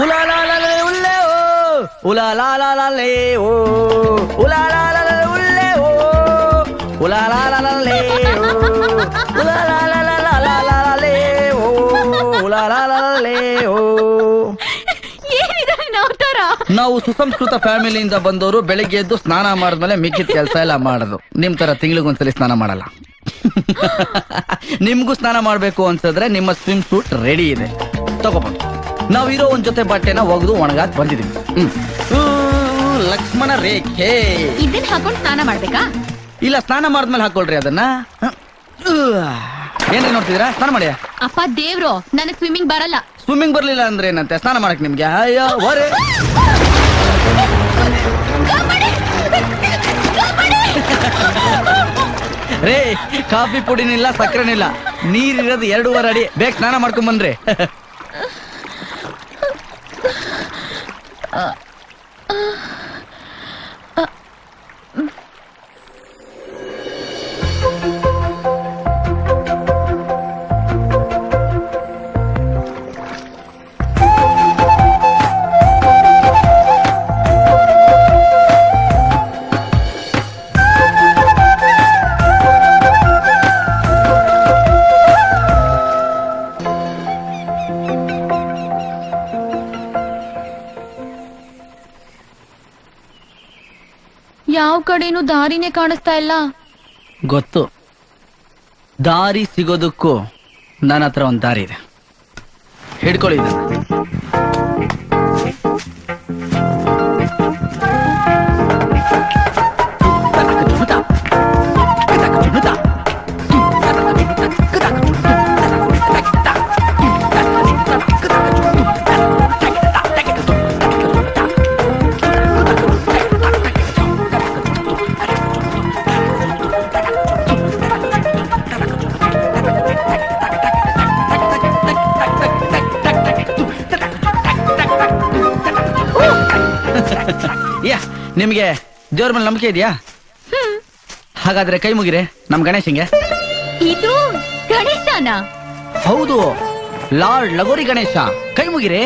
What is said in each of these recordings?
ಉಲಾಲಾಲಲೆ ಉಲ್ಲೆ ಓ ಉಲಾಲಾಲಲೆ ಓ ಉಲಾಲಾಲಲೆ ಉಲ್ಲೆ ಓ ಉಲಾಲಾಲಲೆ ಓ ಉಲಾಲಾಲಲೆ ಓ ಉಲಾಲಾಲಲೆ ಓ. ನಾವು ಸುಸಂಸ್ಕೃತ ಫ್ಯಾಮಿಲಿಯಿಂದ ಬಂದವರು ಬೆಳಿಗ್ಗೆ ಎದ್ದು ಸ್ನಾನ ಮಾಡಿದ್ಮೇಲೆ ಮಿಕ್ಕಿದ ಕೆಲಸ ಎಲ್ಲ ಮಾಡೋದು. ನಿಮ್ ತರ ತಿಂಗಳಿಗೊಂದ್ಸಲಿ ಸ್ನಾನ ಮಾಡಲ್ಲ. ನಿಮ್ಗೂ ಸ್ನಾನ ಮಾಡ್ಬೇಕು ಅನ್ಸಿದ್ರೆ ನಿಮ್ಮ ಸ್ವಿಮ್ ಸೂಟ್ ರೆಡಿ ಇದೆ, ತಗೋಬಹುದು. ನಾವಿರೋ ಒಂದ್ ಜೊತೆ ಬಟ್ಟೆನ ಒಗೆದು ಒಣಗಾಕ್ ಬಂದಿದೀವಿ. ಲಕ್ಷ್ಮಣ ರೇಖೆ ಇದನ್ನ ಹಾಕೊಂಡು ಸ್ನಾನ ಮಾಡ್ಬೇಕಾ? ಇಲ್ಲ, ಸ್ನಾನ ಮಾಡಿದ್ಮೇಲೆ ಹಾಕೊಳ್ರಿ ಅದನ್ನ. ಏನ್ರಿ ನೋಡ್ತಿದ್ದೀರಾ? ಸ್ನಾನ ಮಾಡಿ. ಅಪ್ಪ ದೇವ್ರು, ನನಗೆ ಸ್ವಿಮ್ಮಿಂಗ್ ಬರಲ್ಲ. ಸ್ವಿಮ್ಮಿಂಗ್ ಬರ್ಲಿಲ್ಲ ಅಂದ್ರೆ ಏನಂತೆ, ಸ್ನಾನ ಮಾಡಕ್ ನಿಮ್ಗೆ? ಅಯ್ಯೋ ಹೊರೆ. ರೇ, ಕಾಫಿ ಪುಡಿನಿಲ್ಲ, ಸಕ್ಕರೆನಿಲ್ಲ, ನೀರಿರೋದು 2.5 ಅಡಿ. ಬೇಗ ಸ್ನಾನ ಮಾಡ್ಕೊಂಡ್ ಬಂದ್ರಿ. ಯಾವ ಕಡೆನೂ ದಾರಿನೇ ಕಾಣಿಸ್ತಾ ಇಲ್ಲ. ಗೊತ್ತು, ದಾರಿ ಸಿಗೋದಕ್ಕೂ ನನ್ನ ಹತ್ರ ಒಂದು ದಾರಿ ಇದೆ. ಹಿಡ್ಕೊಳ್ಳಿ ಇದನ್ನ. ನಿಮ್ಗೆ ದೇವ್ರ ಮೇಲೆ ನಂಬಿಕೆ ಇದೆಯಾ? ಹಾಗಾದ್ರೆ ಕೈ ಮುಗಿರೆ ನಮ್ ಗಣೇಶಂಗೆ. ಇದು ಗಣೇಶನ? ಹೌದು, ಲಾರ್ಡ್ ಲಗೋರಿ ಗಣೇಶ. ಕೈ ಮುಗಿರೆ.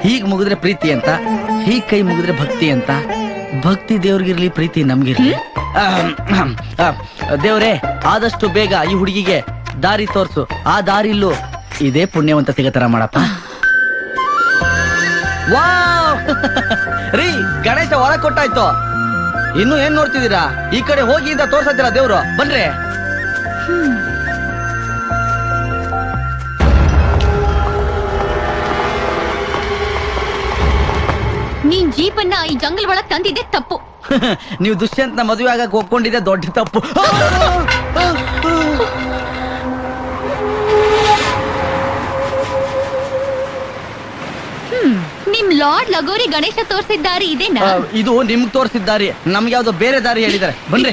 ಹೀಗ್ ಮುಗಿದ್ರೆ ಪ್ರೀತಿ ಅಂತ, ಹೀಗ್ ಕೈ ಮುಗಿದ್ರೆ ಭಕ್ತಿ ಅಂತ. ಭಕ್ತಿ ದೇವ್ರಿಗಿರ್ಲಿ, ಪ್ರೀತಿ ನಮ್ಗಿರ್ಲಿ. ದೇವ್ರೇ, ಆದಷ್ಟು ಬೇಗ ಈ ಹುಡುಗಿಗೆ ದಾರಿ ತೋರ್ಸು. ಆ ದಾರಿಲ್ಲೂ ಇದೇ ಪುಣ್ಯವಂತ ಸಿಗತರ ಮಾಡಪ್ಪ. ವಾವ್ ರೀ, ಗಣೇಶ ಹೊರ ಕೊಟ್ಟಾಯ್ತು. ಇನ್ನು ಏನ್ ನೋಡ್ತಿದ್ದೀರಾ? ಈ ಕಡೆ ಹೋಗಿ ಅಂತ ತೋರ್ಸತ್ತಿರ ದೇವ್ರು. ಬನ್ರಿ. ನೀನ್ ಜೀಪನ್ನ ಈ ಜಂಗಲ್ ಒಳಗ್ ತಂದಿದ್ದೆ ತಪ್ಪು. ನೀವು ದುಷ್ಯಂತನ ಮದುವೆ ಆಗಕ್ ಒಪ್ಕೊಂಡಿದ್ದೆ ದೊಡ್ಡ ತಪ್ಪು. ನಿಮ್ ಲಾರ್ಡ್ ಲಗೋರಿ ಗಣೇಶ ತೋರ್ಸಿದ ದಾರಿ ಇದೇನಾ? ಇದು ನಿಮ್ಗೆ ತೋರ್ಸಿದ ದಾರಿ, ನಮ್ಗೆ ಯಾವ್ದೋ ಬೇರೆ ದಾರಿ ಹೇಳಿದ್ದಾರೆ. ಬನ್ರಿ.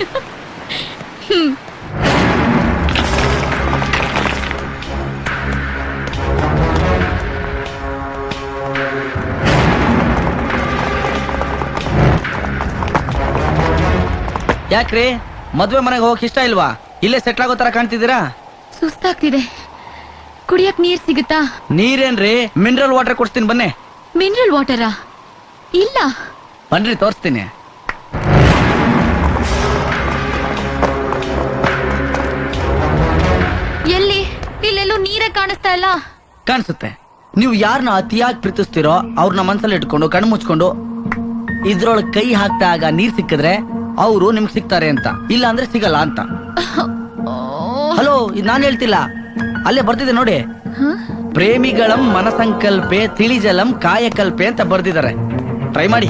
ಯಾಕ್ರಿ, ಮದ್ವೆ ಮನೆಗೆ ಹೋಗಕ್ ಇಷ್ಟ ಇಲ್ವಾ? ಇಲ್ಲೇ ಸೆಟ್ಲ್ ಆಗೋ ತರ ಕಾಣ್ತಿದ್ದೀರಾ? ಸುಸ್ತಾಗ್ತಿದೆ, ಕುಡಿಯಕ್ ನೀರ್ ಸಿಗುತ್ತಾ? ನೀರೇನ್ರಿ, ಮಿನರಲ್ ವಾಟರ್ ಕೊಡ್ತೀನಿ ಬನ್ನಿ. ಮಿನರಲ್ ವಾಟರಾ? ಇಲ್ಲ. ಬನ್ರಿ, ತೋರಿಸ್ತೀನಿ. ಎಲ್ಲಿ? ಇಲ್ಲೆಲ್ಲೂ ನೀರೇ ಕಾಣಿಸ್ತಾ ಇಲ್ಲ. ಕಾಣಿಸುತ್ತೆ. ನೀವು ಯಾರನ್ನ ಅತಿಯಾಗಿ ಪ್ರೀತಿಸ್ತಿರೋ ಅವ್ರನ್ನ ಮನ್ಸಲ್ಲಿ ಇಟ್ಕೊಂಡು ಕಣ್ಣು ಮುಚ್ಕೊಂಡು ಇದ್ರೊಳಗೆ ಕೈ ಹಾಕ್ದಾಗ ನೀರ್ ಸಿಕ್ಕಿದ್ರೆ ಅವರು ನಿಮ್ಗೆ ಸಿಗ್ತಾರೆ ಅಂತ, ಇಲ್ಲ ಅಂದ್ರೆ ಸಿಗಲ್ಲ ಅಂತ. ಹಲೋ, ಇದು ನಾನು ಹೇಳ್ತಿಲ್ಲ, ಅಲ್ಲೇ ಬರ್ತಿದೆ ನೋಡಿ. ಪ್ರೇಮಿಗಳಂ ಮನಸಂಕಲ್ಪೆ ತಿಳಿಜಲಂ ಕಾಯಕಲ್ಪೆ ಅಂತ ಬರ್ದಿದ್ದಾರೆ. ಟ್ರೈ ಮಾಡಿ.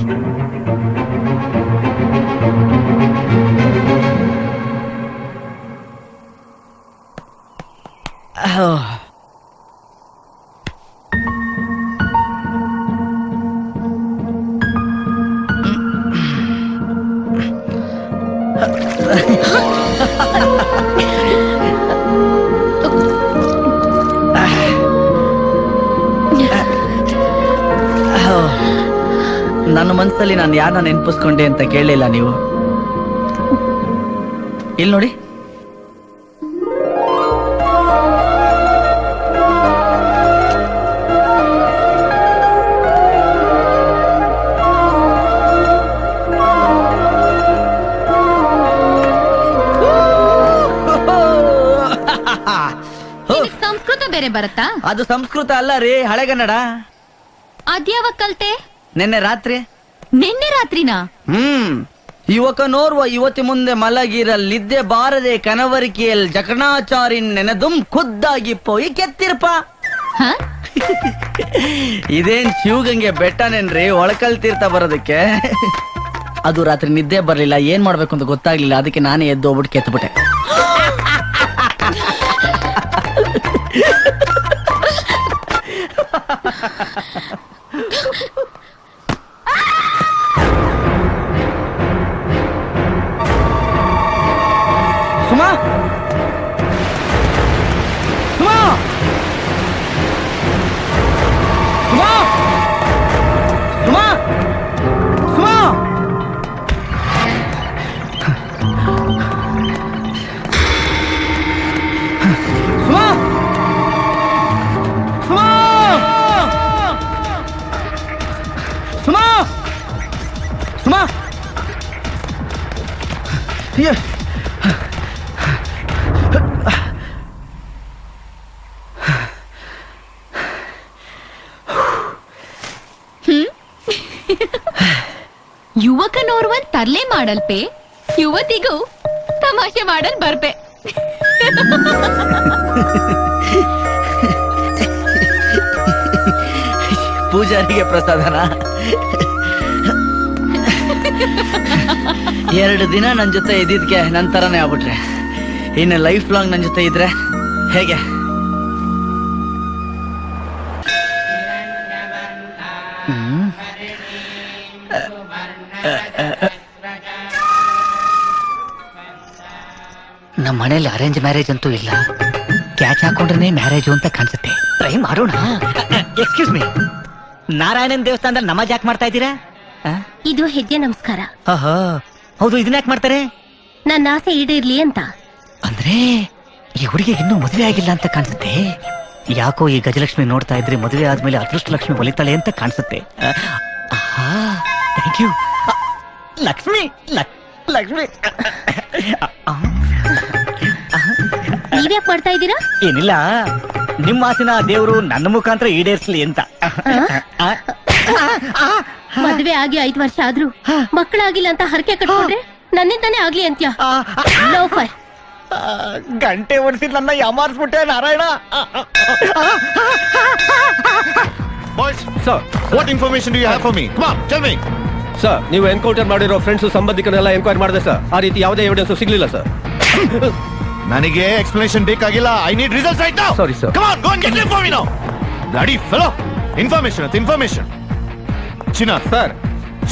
ನನ್ನ ಮನಸ್ಸಲ್ಲಿ ನಾನು ಯಾರನ್ನ ನೆನಪಿಸ್ಕೊಂಡೆ ಅಂತ ಕೇಳಲಿಲ್ಲ ನೀವು. ಇಲ್ಲಿ ನೋಡಿ. ಬರತ್ತಾ? ಅದು ಸಂಸ್ಕೃತ ಅಲ್ಲ ರೀ, ಹಳೆಗನ್ನಡ. ಅದ್ಯಾವಾಗ ಕಲ್ತೆ? ನಿನ್ನೆ ರಾತ್ರಿ. ನಿನ್ನೆ ರಾತ್ರಿನಾ? ಯುವಕನೋರ್ವ ಯುವತಿ ಮುಂದೆ ಮಲಗಿರಲಿದ್ದೆ ಬಾರದೆ ಕನವರಿಕೆಯಲ್ಲಿ ಜಕಣಾಚಾರಿ ನೆನೆದುಂ ಖುದ್ದಾಗಿ ಪೋಯಿ ಕೆತ್ತಿರ್ಪ. ಹ? ಇದೇನ್ ಶಿವಗಂಗೆ ಬೆಟ್ಟನೇನ್ರಿ ಒಳಕಲ್ ತೀರ್ಥ ಬರೋದಕ್ಕೆ? ಅದು ರಾತ್ರಿ ನಿದ್ದೆ ಬರ್ಲಿಲ್ಲ, ಏನ್ ಮಾಡ್ಬೇಕು ಅಂತ ಗೊತ್ತಾಗ್ಲಿಲ್ಲ, ಅದಕ್ಕೆ ನಾನೇ ಎದ್ದು ಹೋಗ್ಬಿಟ್ಟು ಕೆತ್ತಬಿಟ್ಟೆ. ಸುಮಾ, ಸುಮಾ, ಸುಮಾ, ಸುಮಾ, ಸುಮಾ. ಸುಮಾ, ಸುಮಾ, ಸುಮಾ, ಸುಮಾ. ಯುವಕನೋರ್ವನ್ ತರ್ಲೆ ಮಾಡಲ್ಪೆ, ಯುವತಿಗೂ ತಮಾಷೆ ಮಾಡಲ್ ಬರ್ಪೆ. ಪೂಜಾರಿಗೆ ಪ್ರಸಾದನ. 2 ದಿನ ನನ್ ಜೊತೆ ಇದ್ದಿದ್ಕೆ ನನ್ ತರಾನೇ ಆಗ್ಬಿಟ್ರೆ, ಇನ್ನು ಲೈಫ್ ಲಾಂಗ್ ನನ್ ಜೊತೆ ಇದ್ರೆ ಹೇಗೆ? ನಮ್ಮ ಮನೇಲಿ ಅರೇಂಜ್ ಮ್ಯಾರೇಜ್ ಅಂತೂ ಇಲ್ಲ, ಕ್ಯಾಚ್ ಹಾಕೊಂಡ್ರೆ ಮ್ಯಾರೇಜು ಅಂತ ಕಾಣಿಸುತ್ತೆ. ಟ್ರೈ ಮಾಡೋಣ. ಎಕ್ಸ್ಕ್ಯೂಸ್ ಮೀ, ನಾರಾಯಣನ್ ದೇವಸ್ಥಾನದಲ್ಲಿ ನಮಾಜ್ ಯಾಕೆ ಮಾಡ್ತಾ ಇದ್ದೀರಾ? ಇದು ಹೆಜ್ಜೆ ನಮಸ್ಕಾರ. ಹೌದು, ಇದನ್ನ ಯಾಕೆ ಮಾಡ್ತಾರೆ? ನನ್ನ ಆಸೆ ಈಡೇರ್ಲಿ ಅಂತ. ಅಂದ್ರೆ ಈ ಹುಡುಗಿ ಇನ್ನೂ ಮದುವೆ ಆಗಿಲ್ಲ ಅಂತ ಕಾಣಿಸುತ್ತೆ. ಯಾಕೋ ಈ ಗಜಲಕ್ಷ್ಮಿ ನೋಡ್ತಾ ಇದ್ರೆ ಮದುವೆ ಆದ್ಮೇಲೆ ಅದೃಷ್ಟ ಲಕ್ಷ್ಮಿ ಒಲಿತಾಳೆ ಅಂತ ಕಾಣಿಸುತ್ತೆ. Thank you Lakshmi. ಲಕ್ಷ್ಮಿ ನೀವ್ಯಾಕ್ ಮಾಡ್ತಾ ಇದ್ದೀರಾ? ಏನಿಲ್ಲ, ನಿಮ್ಮ ಆಸಿನ ದೇವರು ನನ್ನ ಮುಖಾಂತರ ಈಡೇರಿಸ್ಲಿ ಅಂತ. ಮದ್ವೆ ಆಗಿ 5 ವರ್ಷ ಆದ್ರೂ ಮಕ್ಕಳಾಗಿಲ್ಲ ಅಂತ ಹರಕೆ ಕಟ್ಕೊಂಡ್ರೆ ನನ್ನಿಂದಾನೇ ಆಗ್ಲಿ ಅಂತ್ಯ. ಲೋಫರ್ ಗಂಟೆ ಹೊಡಿಸಿ ನನ್ನ ಯಾಮಾರಿಸ್ಬಿಟ್ಟೆ Narayana. Boys, sir, what information do you have for me? Come on, tell me. Sir, ನೀವು ಎನ್ಕೌಂಟರ್ ಮಾಡಿರೋ ಫ್ರೆಂಡ್ಸ್ ಸಂಬಂಧಿಕರೆಲ್ಲ ಎಂಕ್ವೈರಿ ಮಾಡಿದೆ ಸರ್. ಆ ರೀತಿ ಯಾವುದೇ ಎವಿಡೆನ್ಸ್ ಸಿಗ್ಲಿಲ್ಲ ಸರ್. ನನಗೆ ಎಕ್ಸ್ಪ್ಲನೇಷನ್ ಬೇಕಾಗಿಲ್ಲ. I need results right now. Sorry, sir. Come on, go and get them for me now. Bloody fellow. Information. ಚಿನ್ನ ಸರ್,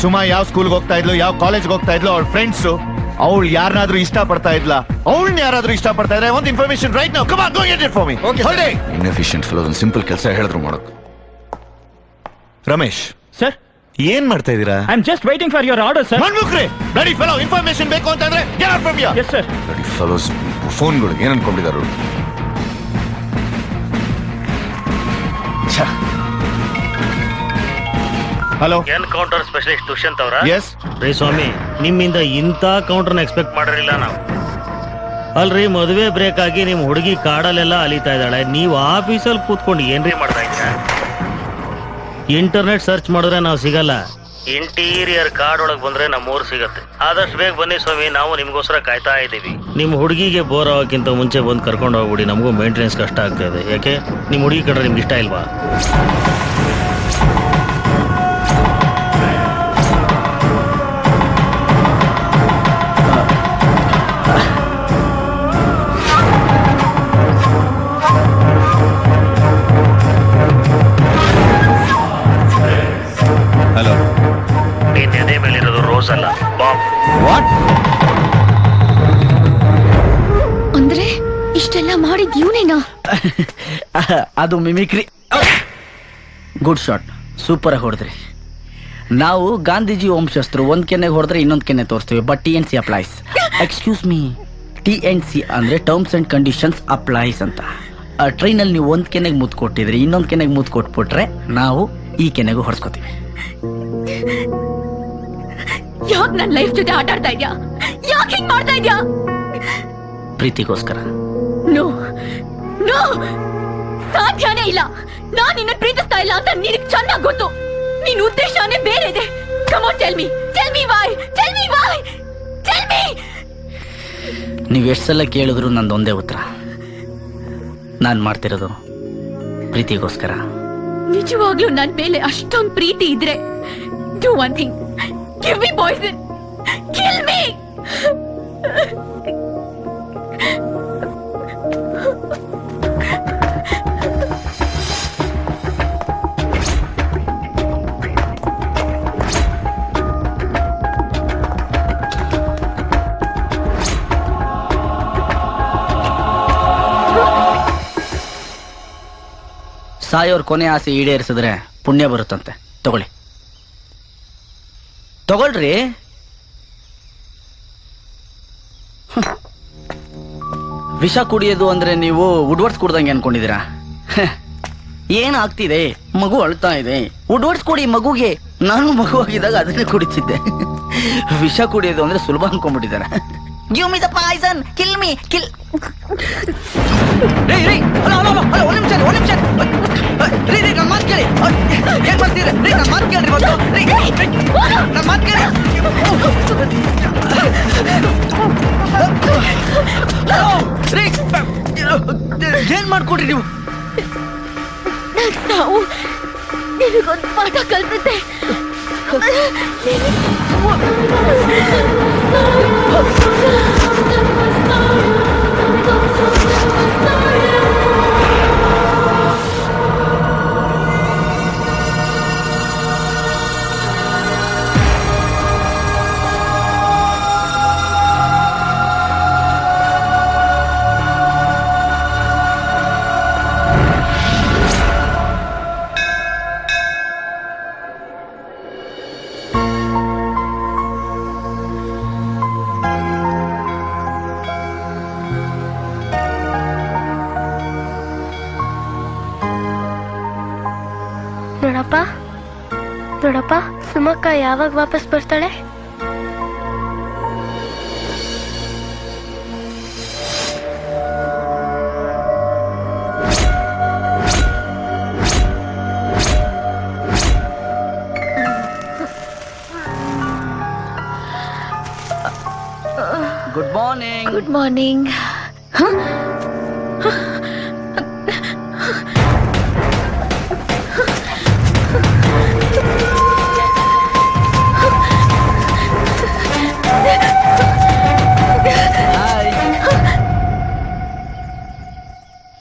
ಸುಮಾ ಯಾವ ಸ್ಕೂಲ್ಗೆ ಹೋಗ್ತಾ ಇದ್ಲು, ಯಾವ ಕಾಲೇಜ್ಗೆ ಹೋಗ್ತಾ ಇದ್ಲು, ಅವ್ರ ಫ್ರೆಂಡ್ಸ್ ಅವಳು ಯಾರನ್ನಾದ್ರೂ ಇಷ್ಟ ಪಡ್ತಾ ಇದ್ಲ, ಅವಳನ್ನ ಯಾರಾದ್ರೂ ಇಷ್ಟ ಪಡ್ತಾ ಇದ್ರೆ ಒಂದು information right now. Come on, go get it for me. Okay, sir. ಹೊರಡಿ. ಇನ್ಎಫಿಷಿಯಂಟ್ ಫೆಲೋ, ಒಂದು ಸಿಂಪಲ್ ಕೆಲಸ ಹೇಳಿದ್ರು ಮಾಡೋದು. ರಮೇಶ್ ಸರ್, ಏನ್ ಮಾಡ್ತಾ ಇದೀರಾ? I am just waiting for your order sir. ಮನ್ಮುಖ್ರೆ, ಬ್ಲಡಿ ಫೆಲೋ, ಇನ್ಫಾರ್ಮೇಶನ್ ಬೇಕು ಅಂತಂದ್ರೆ get out from here. Yes sir. Bloody fellows ಫೋನ್ಗಳು ಏನ್ ಅನ್ಕೊಂಡಿದ್ದಾರೆ? ಹಲೋ, ಎನ್ಕೌಂಟರ್ ಸ್ಪೆಷಲಿಸ್ಟ್ ದುಷ್ಯಂತ್ ಅವರ? ಎಸ್. ರೀ ಸ್ವಾಮಿ, ನಿಮ್ಮಿಂದ ಇಂಥ ಕೌಂಟರ್ನ ಎಕ್ಸ್ಪೆಕ್ಟ್ ಮಾಡಿರಲಿಲ್ಲ ನಾವು. ಅಲ್ರಿ, ಮದುವೆ ಬ್ರೇಕ್ ಆಗಿ ನಿಮ್ ಹುಡುಗಿ ಕಾಡಲ್ಲೆಲ್ಲ ಅಲಿತಾ ಇದ್ದಾಳೆ, ನೀವು ಆಫೀಸಲ್ಲಿ ಕೂತ್ಕೊಂಡು ಏನ್ರಿ ಮಾಡ್ತಾ ಇದ್ದೀರಾ? ಇಂಟರ್ನೆಟ್ ಸರ್ಚ್ ಮಾಡಿದ್ರೆ ನಾವು ಸಿಗಲ್ಲ, ಇಂಟೀರಿಯರ್ ಕಾರ್ಡ್ ಒಳಗೆ ಬಂದ್ರೆ ನಮ್ಮೂರು ಸಿಗತ್ತೆ. ಆದಷ್ಟು ಬೇಗ ಬನ್ನಿ ಸ್ವಾಮಿ, ನಾವು ನಿಮ್ಗೋಸ್ಕರ ಕಾಯ್ತಾ ಇದ್ದೀವಿ. ನಿಮ್ಮ ಹುಡುಗಿಗೆ ಬೋರ್ ಆಗೋಕ್ಕಿಂತ ಮುಂಚೆ ಬಂದು ಕರ್ಕೊಂಡು ಹೋಗ್ಬಿಡಿ, ನಮಗೂ ಮೇಂಟೆನೆನ್ಸ್ ಕಷ್ಟ ಆಗ್ತಾ ಇದೆ. ಯಾಕೆ ನಿಮ್ಮ ಹುಡುಗಿ ಕಡ್ರೆ ನಿಮ್ಗೆ ಇಷ್ಟ ಇಲ್ವಾ? ಹಲೋ, ನೀನ್ ಎದೆ ಮೇಲಿರೋದು ರೋಸ್ ಅಲ್ಲ, ಬಾಂಬ್. ವಾಟ್? ಅಂದ್ರೆ ಇಷ್ಟೆಲ್ಲ ಮಾಡಿದ್ ಇವನೇನಾ? ಅದು ಮಿಮಿಕ್ರಿ. ಗುಡ್ ಶಾಟ್, ಸೂಪರ್ ಆಗಿ ಹೊಡೆದ್ರಿ. ನಾವು ಗಾಂಧೀಜಿ ವಂಶಸ್ಥರು, ಒಂದ್ ಕೆನ್ನೆಗೆ ಹೊಡೆದ್ರೆ ಇನ್ನೊಂದ್ ಕೆನ್ನೆ ತೋರಿಸ್ತೀವಿ, but TNC applies. Excuse me, TNC ಅಂದ್ರೆ ಟರ್ಮ್ಸ್ ಅಂಡ್ ಕಂಡೀಷನ್ಸ್ ಅಪ್ಲೈಸ್ ಅಂತ. ಟ್ರೈನಲ್ಲಿ ನೀವು ಒಂದ್ ಕೆನ್ನೆಗೆ ಮುತ್ತು ಕೊಟ್ಟಿದ್ರಿ, ಇನ್ನೊಂದ್ ಕೆನ್ನೆಗೆ ಮುತ್ತು ಕೊಟ್ಬಿಟ್ರೆ ನಾವು ಈ ಕೆನ್ನೆಗೂ ಹೊಡ್ಸ್ಕೊತೀವಿ. ಯಾಕ್ ನನ್ ಲೈಫ್ ಜೊತೆ ಆಟ ಆಡ್ತಾ ಇದ್ಯಾ? ಯಾಕೆ ಹಿಂಗ್ ಮಾಡ್ತಾ ಇದ್ಯಾ? ಪ್ರೀತಿಗೋಸ್ಕರ. ನೋ ನೋ, ಸಾಧ್ಯನೇ ಇಲ್ಲ. ನಾನ್ ನಿನ್ನ ಪ್ರೀತಿಸ್ತಾ ಇಲ್ಲ ಅಂತ ನಿನಗ್ ಚೆನ್ನಾಗ್ ಗೊತ್ತು. ನಿನ್ ಉದ್ದೇಶನೇ ಬೇರೆ ಇದೆ. Come on, tell me why. ನೀವ್ ಎಷ್ಟ್ ಸಲ ಕೇಳಿದ್ರು ನಂದೊಂದೇ ಉತ್ತರ. ನಾನ್ ಮಾಡ್ತಿರೋದು ಪ್ರೀತಿಗೋಸ್ಕರ. ನಿಜವಾಗ್ಲೂ ನನ್ ಮೇಲೆ ಅಷ್ಟೊಂದ್ ಪ್ರೀತಿ ಇದ್ರೆ do one thing. Give me poison. Kill me. ಸಾಯೋರ್ ಕೊನೆ ಆಸೆ ಈಡೇರಿಸಿದ್ರೆ ಪುಣ್ಯ ಬರುತ್ತಂತೆ. ತಗೊಳ್ರಿ. ವಿಷ ಕುಡಿಯೋದು ಅಂದ್ರೆ ನೀವು ವುಡ್ವರ್ಡ್ಸ್ ಕುಡ್ದಂಗೆ ಅನ್ಕೊಂಡಿದೀರಾ? ಏನಾಗ್ತಿದೆ? ಮಗು ಅಳ್ತಾ ಇದೆ. ವುಡ್ವರ್ಡ್ಸ್ ಕುಡಿ ಮಗುಗೆ. ನಾನು ಮಗು ಆಗಿದ್ದಾಗ ಅದನ್ನೇ ಕುಡಿತಿದ್ದೆ. ವಿಷ ಕುಡಿಯೋದು ಅಂದ್ರೆ ಸುಲಭ ಅನ್ಕೊಂಡ್ಬಿಟ್ಟಿದ್ದಾರೆ. Give me the poison, kill me, kill. ಒಂದ್ ನಿಮಿಷ. ನಮ್ಮ ಮಾತು ಕೇಳಿ. ಏನ್ ಮಾಡ್ತೀರಿ? ನಮ್ಮ ಮಾತು ಕೇಳ್ರಿ. ನಮ್ಮ ಮಾತು ಕೇಳಿ. ಏನ್ ಮಾಡ್ಕೊಡ್ರಿ ನೀವು? ನಾವು ನಿನಗೊಂದು ಪಾಠ ಕಲ್ಪಿದ್ದೆ. ನೋಡಪ್ಪ, ಸುಮಕ್ಕ ಯಾವಾಗ ವಾಪಸ್ ಬರ್ತಾಳೆ? Good morning. Good morning.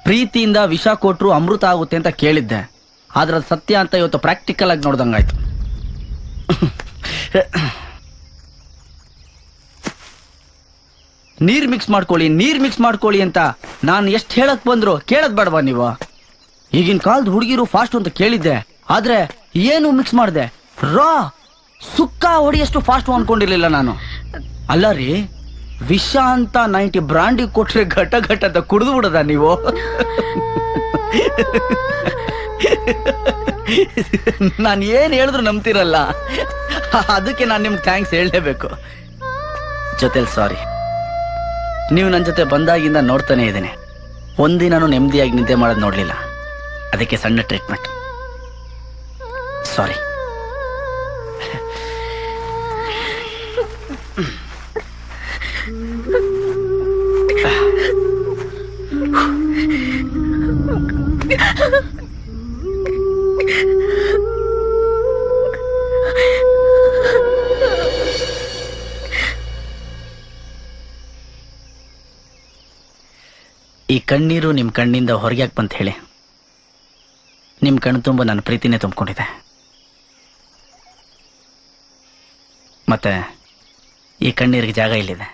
ಪ್ರೀತಿಯಿಂದ ವಿಷ ಕೊಟ್ರು ಅಮೃತ ಆಗುತ್ತೆ ಅಂತ ಕೇಳಿದ್ದೆ. ಆದ್ರೆ ಅದು ಸತ್ಯ ಅಂತ ಇವತ್ತು ಪ್ರಾಕ್ಟಿಕಲ್ ಆಗಿ ನೋಡ್ದಂಗಾಯ್ತು. ನೀರ್ ಮಿಕ್ಸ್ ಮಾಡ್ಕೊಳ್ಳಿ ಅಂತ ನಾನು ಎಷ್ಟು ಹೇಳಕ್ ಬಂದ್ರು ಕೇಳದ್ ಬೇಡವಾ ನೀವು? ಈಗಿನ ಕಾಲದ ಹುಡುಗಿರು ಫಾಸ್ಟ್ ಅಂತ ಕೇಳಿದ್ದೆ. ಆದ್ರೆ ಏನು ಮಿಕ್ಸ್ ಮಾಡಿದೆ? ರಾ ಸುಕ್ಕ ಹೊಡಿಯಷ್ಟು ಫಾಸ್ಟ್ ಅನ್ಕೊಂಡಿರ್ಲಿಲ್ಲ ನಾನು. ಅಲ್ಲ ರೀ, ವಿಷ ಅಂತ 90 ಬ್ರಾಂಡಿ ಕೊಟ್ರೆ ಘಟ ಅಂತ ಕುಡಿದು ಬಿಡದ ನೀವು? ನಾನು ಏನ್ ಹೇಳಿದ್ರು ನಂಬ್ತಿರಲ್ಲ. ಅದಕ್ಕೆ ನಾನು ನಿಮ್ಗೆ ಥ್ಯಾಂಕ್ಸ್ ಹೇಳಲೇಬೇಕು. ಜೊತೆಲಿ ಸಾರಿ. ನೀವು ನನ್ನ ಜೊತೆ ಬಂದಾಗಿಂದ ನೋಡ್ತಾನೆ ಇದ್ದೀನಿ. ಒಂದಿನಾನು ನೆಮ್ಮದಿಯಾಗಿ ನಿದ್ದೆ ಮಾಡೋದು ನೋಡ್ಲಿಲ್ಲ. ಅದಕ್ಕೆ ಸಣ್ಣ ಟ್ರೀಟ್ಮೆಂಟ್. ಸಾರಿ. ಈ ಕಣ್ಣೀರು ನಿಮ್ ಕಣ್ಣಿಂದ ಹೊರಗೆ ಬಂತ ಹೇಳಿ. ನಿಮ್ ಕಣ್ಣು ತುಂಬ ನನ್ನ ಪ್ರೀತಿನೇ ತುಂಬಿಕೊಂಡಿದೆ. ಮತ್ತೆ ಈ ಕಣ್ಣೀರಿಗೆ ಜಾಗ ಇಲ್ಲಿದೆ.